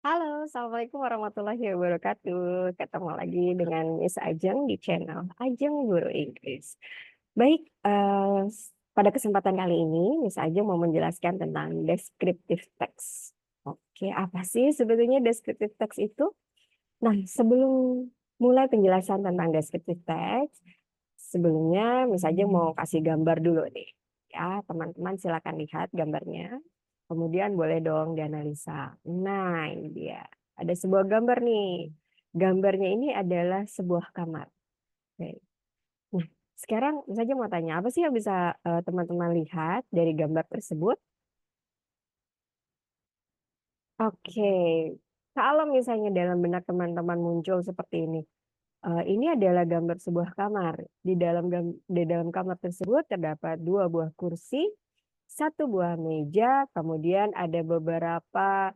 Halo, Assalamualaikum warahmatullahi wabarakatuh. Ketemu lagi dengan Miss Ajeng di channel Ajeng Guru Inggris. Baik, pada kesempatan kali ini Miss Ajeng mau menjelaskan tentang descriptive text. Oke, apa sih sebetulnya descriptive text itu? Nah, sebelum mulai penjelasan tentang descriptive text, sebelumnya Miss Ajeng mau kasih gambar dulu nih. Ya, teman-teman silakan lihat gambarnya. Kemudian boleh dong dianalisa. Nah, ini dia. Ada sebuah gambar nih. Gambarnya ini adalah sebuah kamar. Oke. Nah, sekarang saya mau tanya, apa sih yang bisa teman-teman lihat dari gambar tersebut? Oke, kalau misalnya dalam benak teman-teman muncul seperti ini, ini adalah gambar sebuah kamar. Di dalam kamar tersebut terdapat dua buah kursi, satu buah meja, kemudian ada beberapa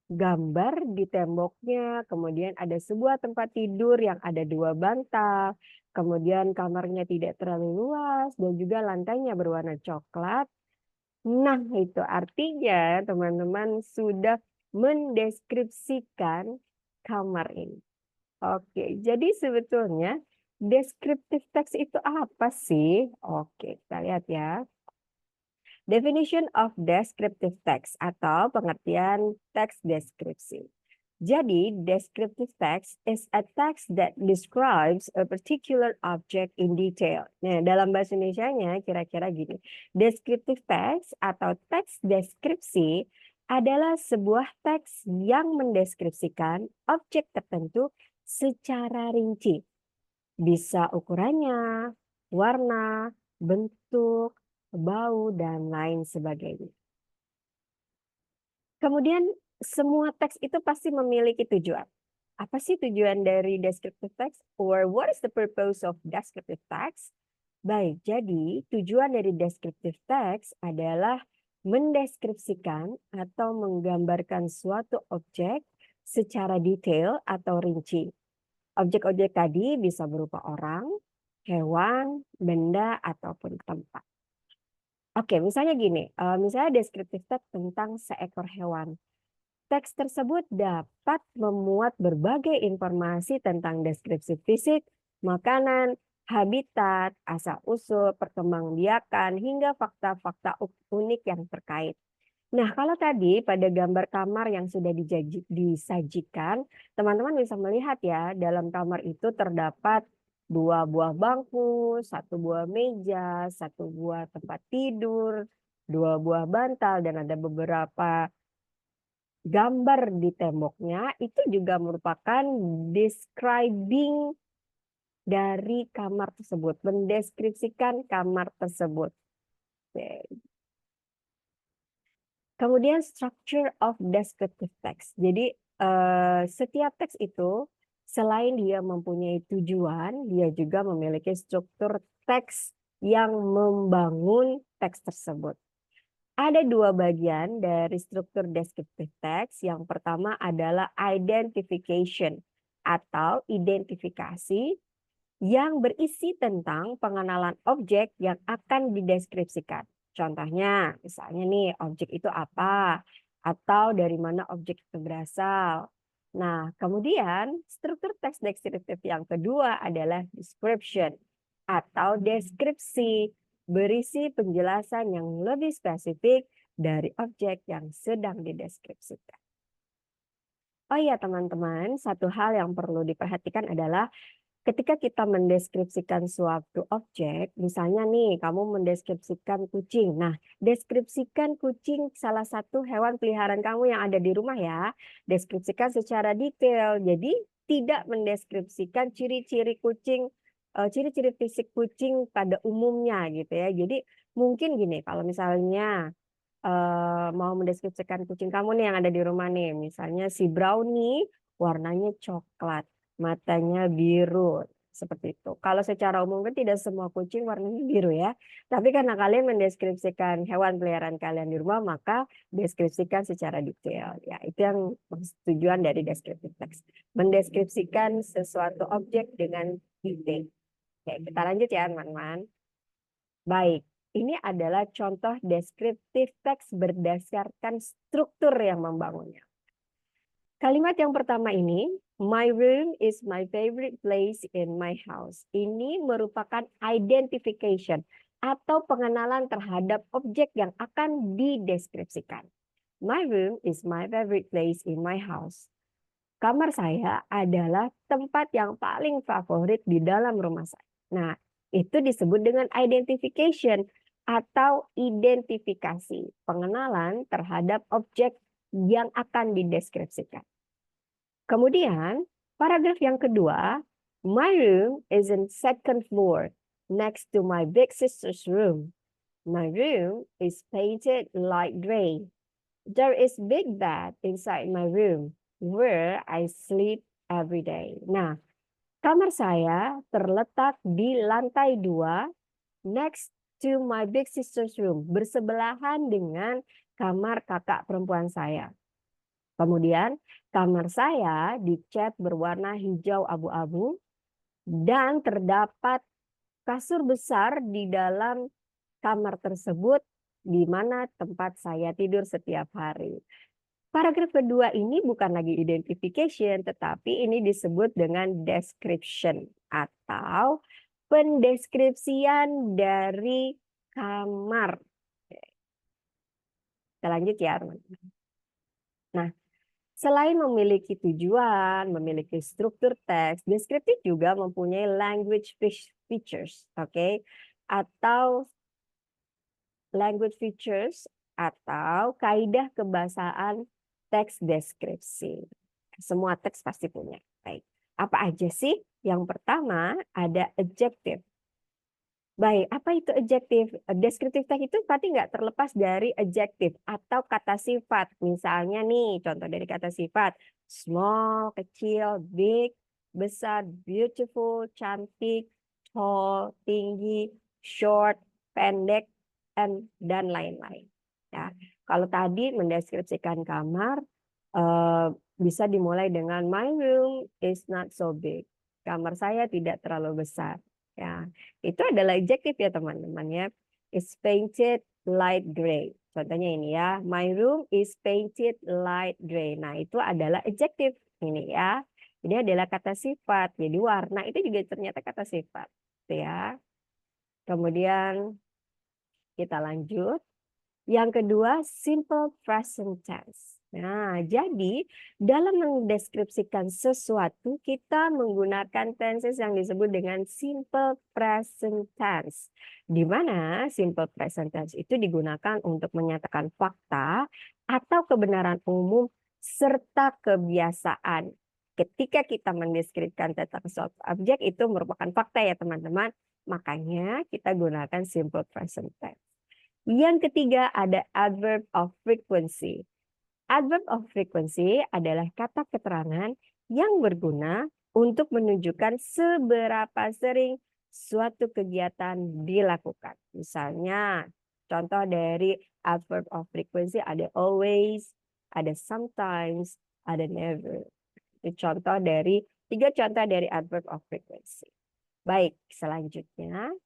gambar di temboknya, kemudian ada sebuah tempat tidur yang ada dua bantal, kemudian kamarnya tidak terlalu luas dan juga lantainya berwarna coklat. Nah, itu artinya teman-teman sudah mendeskripsikan kamar ini. Oke, jadi sebetulnya descriptive text itu apa sih? Oke, kita lihat ya. Definition of descriptive text atau pengertian teks deskripsi. Jadi, descriptive text is a text that describes a particular object in detail. Nah, dalam bahasa Indonesianya kira-kira gini. Descriptive text atau teks deskripsi adalah sebuah teks yang mendeskripsikan objek tertentu secara rinci. Bisa ukurannya, warna, bentuk, bau, dan lain sebagainya. Kemudian semua teks itu pasti memiliki tujuan. Apa sih tujuan dari descriptive text? Or what is the purpose of descriptive text? Baik, jadi tujuan dari descriptive text adalah mendeskripsikan atau menggambarkan suatu objek secara detail atau rinci. Objek-objek tadi bisa berupa orang, hewan, benda, ataupun tempat. Oke, misalnya gini, misalnya descriptive text tentang seekor hewan. Teks tersebut dapat memuat berbagai informasi tentang deskripsi fisik, makanan, habitat, asal-usul, perkembangbiakan, hingga fakta-fakta unik yang terkait. Nah, kalau tadi pada gambar kamar yang sudah disajikan, teman-teman bisa melihat ya, dalam kamar itu terdapat dua buah bangku, satu buah meja, satu buah tempat tidur, dua buah bantal, dan ada beberapa gambar di temboknya. Itu juga merupakan describing dari kamar tersebut, mendeskripsikan kamar tersebut. Oke. Kemudian structure of descriptive text. Jadi setiap teks itu selain dia mempunyai tujuan, dia juga memiliki struktur teks yang membangun teks tersebut. Ada dua bagian dari struktur descriptive text. Yang pertama adalah identification atau identifikasi yang berisi tentang pengenalan objek yang akan dideskripsikan. Contohnya, misalnya nih, objek itu apa? Atau dari mana objek itu berasal. Nah, kemudian struktur teks deskriptif yang kedua adalah description atau deskripsi, berisi penjelasan yang lebih spesifik dari objek yang sedang dideskripsikan. Oh iya teman-teman, satu hal yang perlu diperhatikan adalah ketika kita mendeskripsikan suatu objek, misalnya nih kamu mendeskripsikan kucing. Nah, deskripsikan kucing salah satu hewan peliharaan kamu yang ada di rumah ya. Deskripsikan secara detail. Jadi tidak mendeskripsikan ciri-ciri kucing, ciri-ciri fisik kucing pada umumnya gitu ya. Jadi mungkin gini, kalau misalnya mau mendeskripsikan kucing kamu nih yang ada di rumah nih, misalnya si Brownie warnanya coklat, matanya biru, seperti itu. Kalau secara umum kan tidak semua kucing warnanya biru ya, tapi karena kalian mendeskripsikan hewan peliharaan kalian di rumah, maka deskripsikan secara detail. Ya, itu yang tujuan dari descriptive text. Mendeskripsikan sesuatu objek dengan detail. Oke, kita lanjut ya teman-teman. Baik, ini adalah contoh deskriptif teks berdasarkan struktur yang membangunnya. Kalimat yang pertama ini, my room is my favorite place in my house. Ini merupakan identification atau pengenalan terhadap objek yang akan dideskripsikan. My room is my favorite place in my house. Kamar saya adalah tempat yang paling favorit di dalam rumah saya. Nah, itu disebut dengan identification atau identifikasi, pengenalan terhadap objek yang akan dideskripsikan. Kemudian, paragraf yang kedua, my room is in second floor, next to my big sister's room. My room is painted light gray. There is big bed inside my room, where I sleep every day. Nah, kamar saya terletak di lantai 2, next to my big sister's room, bersebelahan dengan kamar kakak perempuan saya. Kemudian kamar saya dicat berwarna hijau abu-abu dan terdapat kasur besar di dalam kamar tersebut di mana tempat saya tidur setiap hari. Paragraf kedua ini bukan lagi identification, tetapi ini disebut dengan description atau pendeskripsian dari kamar. Kita lanjut ya, teman-teman. Nah, selain memiliki tujuan, memiliki struktur teks, deskriptif juga mempunyai language features, oke? Atau language features atau kaidah kebahasaan teks deskripsi. Semua teks pasti punya. Baik. Apa aja sih? Yang pertama ada adjective. Baik, apa itu adjektif? Deskriptif teks itu pasti nggak terlepas dari adjektif atau kata sifat. Misalnya nih, contoh dari kata sifat. Small, kecil, big, besar, beautiful, cantik, tall, tinggi, short, pendek, dan lain-lain. Ya, kalau tadi mendeskripsikan kamar, bisa dimulai dengan my room is not so big. Kamar saya tidak terlalu besar. Ya, itu adalah adjektif ya teman-teman ya. It's painted light gray. Contohnya ini ya, my room is painted light gray. Nah, itu adalah adjektif ini ya. Ini adalah kata sifat. Jadi warna itu juga ternyata kata sifat. Gitu ya. Kemudian kita lanjut. Yang kedua, simple present tense. Nah, jadi dalam mendeskripsikan sesuatu, kita menggunakan tenses yang disebut dengan simple present tense. Di mana simple present tense itu digunakan untuk menyatakan fakta atau kebenaran umum serta kebiasaan. Ketika kita mendeskripsikan tentang suatu objek, itu merupakan fakta ya teman-teman. Makanya kita gunakan simple present tense. Yang ketiga ada adverb of frequency. Adverb of frequency adalah kata keterangan yang berguna untuk menunjukkan seberapa sering suatu kegiatan dilakukan. Misalnya, contoh dari adverb of frequency ada always, ada sometimes, ada never. Itu tiga contoh dari adverb of frequency. Baik, selanjutnya.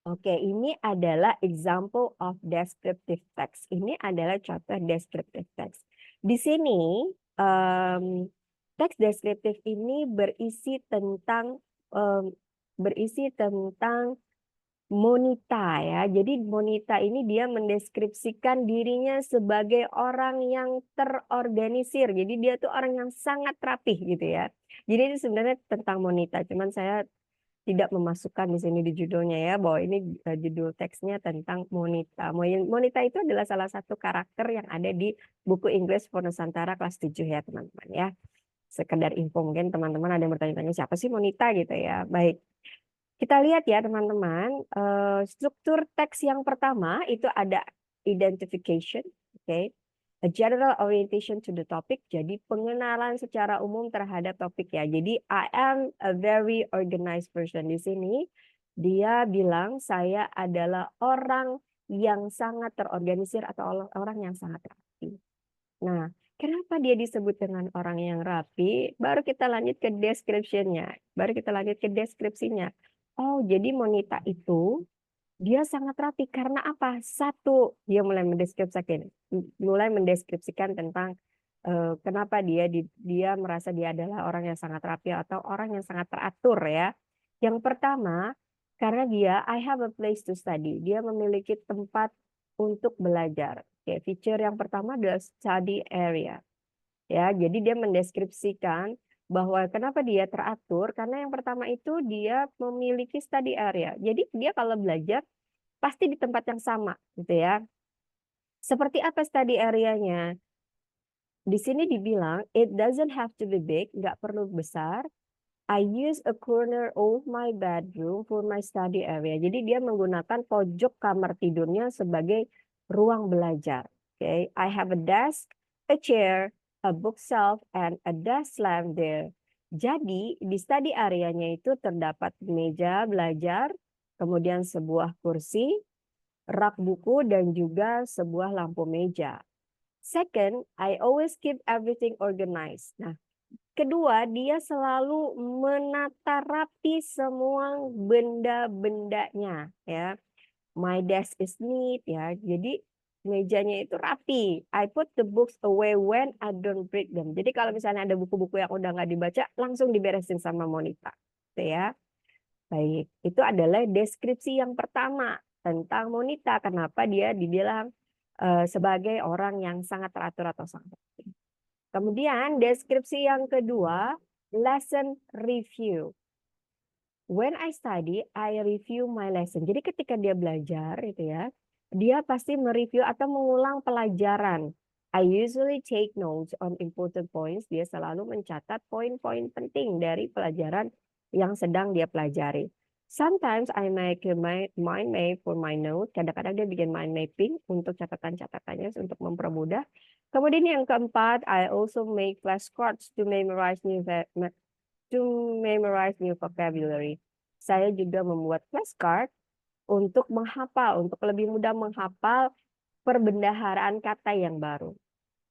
Oke, ini adalah example of descriptive text. Ini adalah contoh descriptive text. Di sini teks deskriptif ini berisi tentang Monita ya. Jadi Monita ini dia mendeskripsikan dirinya sebagai orang yang terorganisir. Jadi dia tuh orang yang sangat rapih gitu ya. Jadi ini sebenarnya tentang Monita. Cuman saya tidak memasukkan di sini di judulnya ya, bahwa ini judul teksnya tentang Monita. Monita itu adalah salah satu karakter yang ada di buku English for Nusantara kelas 7 ya teman-teman ya. Sekedar info, mungkin teman-teman ada yang bertanya-tanya siapa sih Monita gitu ya. Baik, kita lihat ya teman-teman, struktur teks yang pertama itu ada identification, oke. A general orientation to the topic, jadi pengenalan secara umum terhadap topik ya. Jadi I am a very organized person. Di sini dia bilang saya adalah orang yang sangat terorganisir atau orang yang sangat rapi. Nah, kenapa dia disebut dengan orang yang rapi? Baru kita lanjut ke description-nya. Baru kita lanjut ke deskripsinya. Oh, jadi Monita itu dia sangat rapi karena apa? Satu, dia mulai mendeskripsikan tentang Kenapa dia merasa dia adalah orang yang sangat rapi atau orang yang sangat teratur ya. Yang pertama, karena I have a place to study. Dia memiliki tempat untuk belajar. Oke, feature yang pertama adalah study area. Ya, jadi dia mendeskripsikan bahwa kenapa dia teratur, karena yang pertama itu dia memiliki study area. Jadi dia kalau belajar pasti di tempat yang sama, gitu ya. Seperti apa study area-nya? Di sini dibilang, it doesn't have to be big, nggak perlu besar. I use a corner of my bedroom for my study area. Jadi dia menggunakan pojok kamar tidurnya sebagai ruang belajar. Okay, I have a desk, a chair, a bookshelf, and a desk lamp there. Jadi di study area-nya itu terdapat meja belajar, kemudian sebuah kursi, rak buku, dan juga sebuah lampu meja. Second, I always keep everything organized. Nah, kedua, dia selalu menata rapi semua benda-bendanya, ya. My desk is neat, ya. Jadi mejanya itu rapi. I put the books away when I don't read them. Jadi kalau misalnya ada buku-buku yang udah nggak dibaca, langsung diberesin sama Monita, gitu ya. Baik, itu adalah deskripsi yang pertama tentang Monita. Kenapa dia dibilang sebagai orang yang sangat teratur atau sangat rapi. Kemudian deskripsi yang kedua, lesson review. When I study, I review my lesson. Jadi ketika dia belajar itu ya, dia pasti mereview atau mengulang pelajaran. I usually take notes on important points. Dia selalu mencatat poin-poin penting dari pelajaran yang sedang dia pelajari. Sometimes I make a mind map for my note. Kadang-kadang dia bikin mind mapping untuk catatan-catatannya untuk mempermudah. Kemudian yang keempat, I also make flashcards to memorize new vocabulary. Saya juga membuat flashcard untuk menghafal, untuk lebih mudah menghafal perbendaharaan kata yang baru.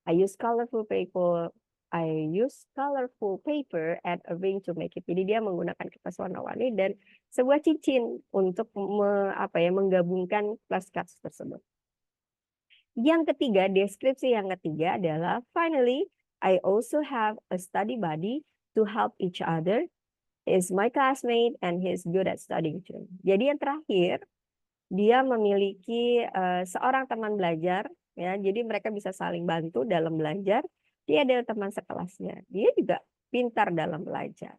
I use colorful paper and a ring to make it. Jadi dia menggunakan kertas warna-warni dan sebuah cincin untuk menggabungkan flashcards tersebut. Yang ketiga, deskripsi yang ketiga adalah finally, I also have a study buddy to help each other. Is my classmate and he's good at studying too. Jadi yang terakhir, dia memiliki seorang teman belajar, ya. Jadi mereka bisa saling bantu dalam belajar. Dia adalah teman sekelasnya. Dia juga pintar dalam belajar.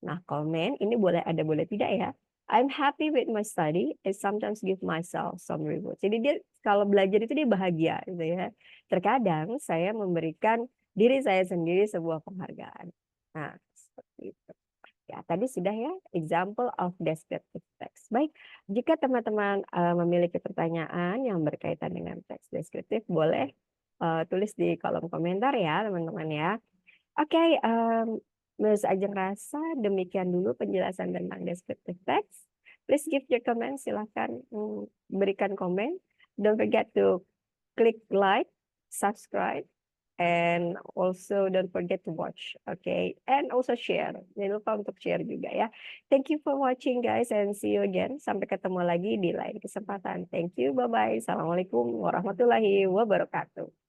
Nah, komen ini boleh ada boleh tidak ya. I'm happy with my study. I sometimes give myself some reward. Jadi dia kalau belajar itu dia bahagia, gitu ya. Terkadang saya memberikan diri saya sendiri sebuah penghargaan. Nah, seperti itu. Ya, tadi sudah ya, example of descriptive text. Baik, jika teman-teman memiliki pertanyaan yang berkaitan dengan teks deskriptif, boleh tulis di kolom komentar ya, teman-teman ya. Oke, Ms. Ajeng rasa demikian dulu penjelasan tentang descriptive text. Please give your comment, silahkan berikan komen. Don't forget to click like, subscribe, and also don't forget to watch, okay? And also share. Jangan lupa untuk share juga ya. Thank you for watching guys and see you again. Sampai ketemu lagi di lain kesempatan. Thank you, bye-bye. Assalamualaikum warahmatullahi wabarakatuh.